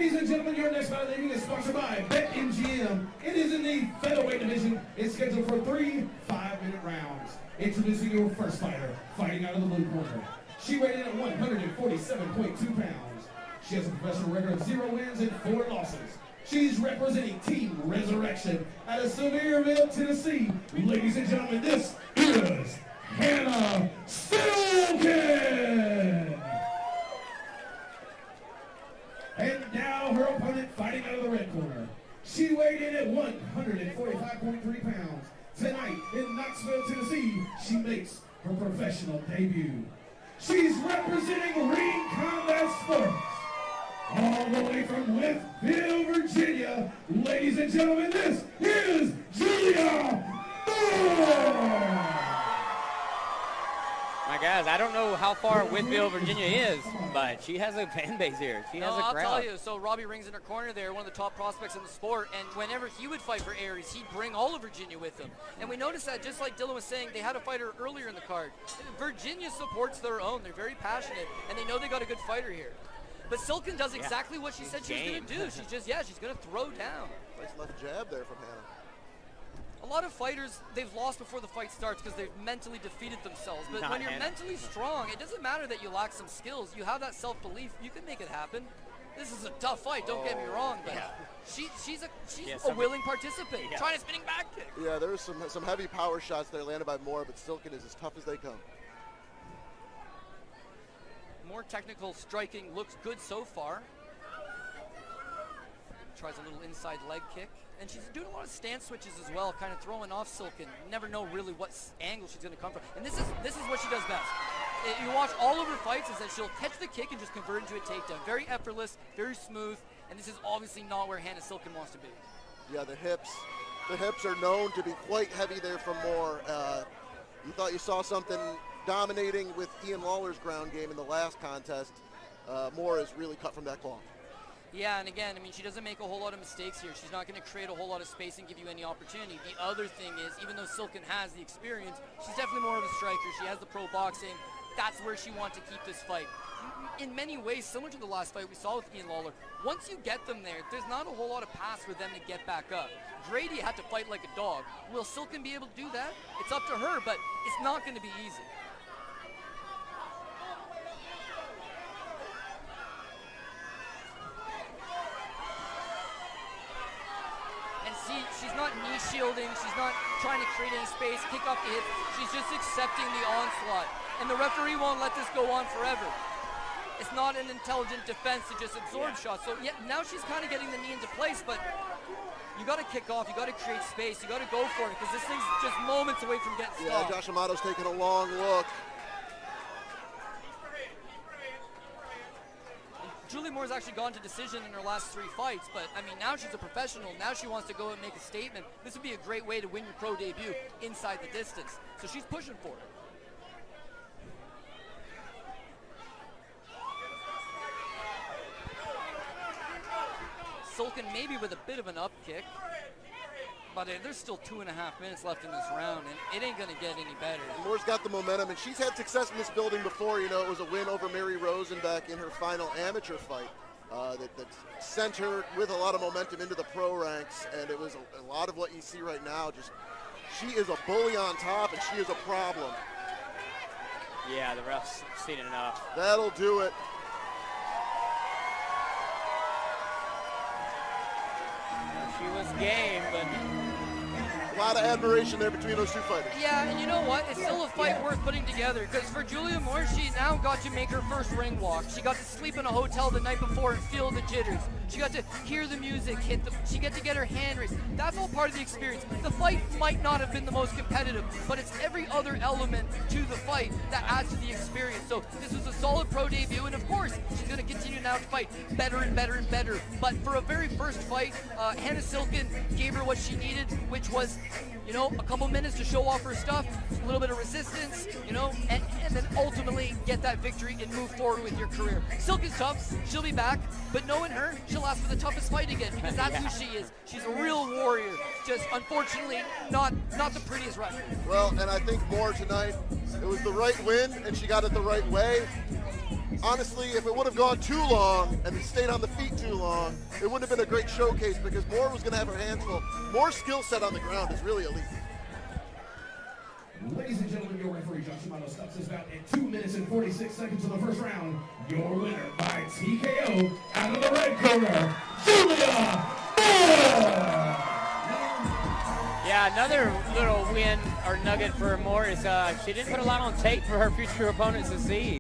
Ladies and gentlemen, your next battle is sponsored by BetMGM. It is in the featherweight division. It's scheduled for 3 5-minute rounds. Introducing your first fighter, fighting out of the blue corner. She weighed in at 147.2 pounds. She has a professional record of 0 wins and 4 losses. She's representing Team Resurrection out of Sevierville, Tennessee. Ladies and gentlemen, this is Hanna Silkin. And now her opponent fighting out of the red corner. She weighed in at 145.3 pounds. Tonight in Knoxville, Tennessee, she makes her professional debut. She's representing Ring Combat Sports. All the way from Westville, Virginia, ladies and gentlemen, this is Julia Moore. My guys, I don't know how far Whitfield, Virginia is, but she has a fan base here. She has a crowd. I'll tell you, so Robbie Ring's in her corner there, one of the top prospects in the sport, and whenever he would fight for Aries, he'd bring all of Virginia with him. And we noticed that, just like Dylan was saying, they had a fighter earlier in the card. Virginia supports their own. They're very passionate, and they know they got a good fighter here. But Silkin does exactly what she said she was going to do. She's just, she's going to throw down. Nice left jab there from Hanna. A lot of fighters, they've lost before the fight starts because they've mentally defeated themselves. But when you're mentally strong, it doesn't matter that you lack some skills. You have that self-belief. You can make it happen. This is a tough fight, don't get me wrong, but she's a willing participant, trying a spinning back kick. Yeah, there's some heavy power shots there landed by Moore, but Silkin is as tough as they come. More technical striking, looks good so far. Tries a little inside leg kick. And she's doing a lot of stance switches as well, kind of throwing off Silkin. You never know really what angle she's going to come from. And this is what she does best. You watch all of her fights is that she'll catch the kick and just convert it into a takedown. Very effortless, very smooth, and this is obviously not where Hanna Silkin wants to be. Yeah, the hips are known to be quite heavy there from Moore. You thought you saw something dominating with Ian Lawler's ground game in the last contest. Moore is really cut from that cloth. Yeah, and again, I mean, she doesn't make a whole lot of mistakes here. She's not going to create a whole lot of space and give you any opportunity. The other thing is, even though Silkin has the experience, she's definitely more of a striker. She has the pro boxing. That's where she wants to keep this fight. In many ways, similar to the last fight we saw with Ian Lawler, once you get them there, there's not a whole lot of paths for them to get back up. Grady had to fight like a dog. Will Silkin be able to do that? It's up to her, but it's not going to be easy. She's not knee shielding, she's not trying to create any space, kick off the hip, she's just accepting the onslaught. And the referee won't let this go on forever. It's not an intelligent defense to just absorb shots. So now she's kind of getting the knee into place, but you got to kick off, you got to create space, you got to go for it, because this thing's just moments away from getting stopped. Yeah, Josh Amato's taking a long look. Julie Moore's actually gone to decision in her last 3 fights, but I mean, now she's a professional. Now she wants to go and make a statement. This would be a great way to win your pro debut inside the distance. So she's pushing for it. Silkin maybe with a bit of an up kick, but there's still 2.5 minutes left in this round, and it ain't going to get any better. Moore's got the momentum, and she's had success in this building before. You know, it was a win over Mary Rosenbeck in her final amateur fight that sent her with a lot of momentum into the pro ranks, and it was a lot of what you see right now. Just, she is a bully on top, and she is a problem. Yeah, the ref's seen it enough. That'll do it. She was game, but a lot of admiration there between those two fighters. Yeah, and you know what? It's still a fight worth putting together, because for Julia Moore, she now got to make her first ring walk. She got to sleep in a hotel the night before and feel the jitters. She got to hear the music, she got to get her hand raised. That's all part of the experience. The fight might not have been the most competitive, but it's every other element to the fight that adds to the experience. So this was a solid pro debut, and of course, she's going to continue now to fight better and better and better. But for a very first fight, Hanna Silkin gave her what she needed, which was, you know, a couple minutes to show off her stuff, a little bit of resistance, you know, and then ultimately get that victory and move forward with your career. Silkin's tough, she'll be back, but knowing her, she'll ask for the toughest fight again, because that's who she is. She's a real warrior, just unfortunately not the prettiest record. Well, and I think Moore tonight, it was the right win, and she got it the right way. honestly, if it would have gone too long and he stayed on the feet too long, it wouldn't have been a great showcase because Moore was going to have her hands full. Moore's skill set on the ground is really elite. Ladies and gentlemen, your referee, Josh Shimano, stops us out at 2 minutes and 46 seconds of the first round. Your winner by TKO out of the red corner, Julia Moore! Yeah, another little win or nugget for Moore is she didn't put a lot on tape for her future opponents to see.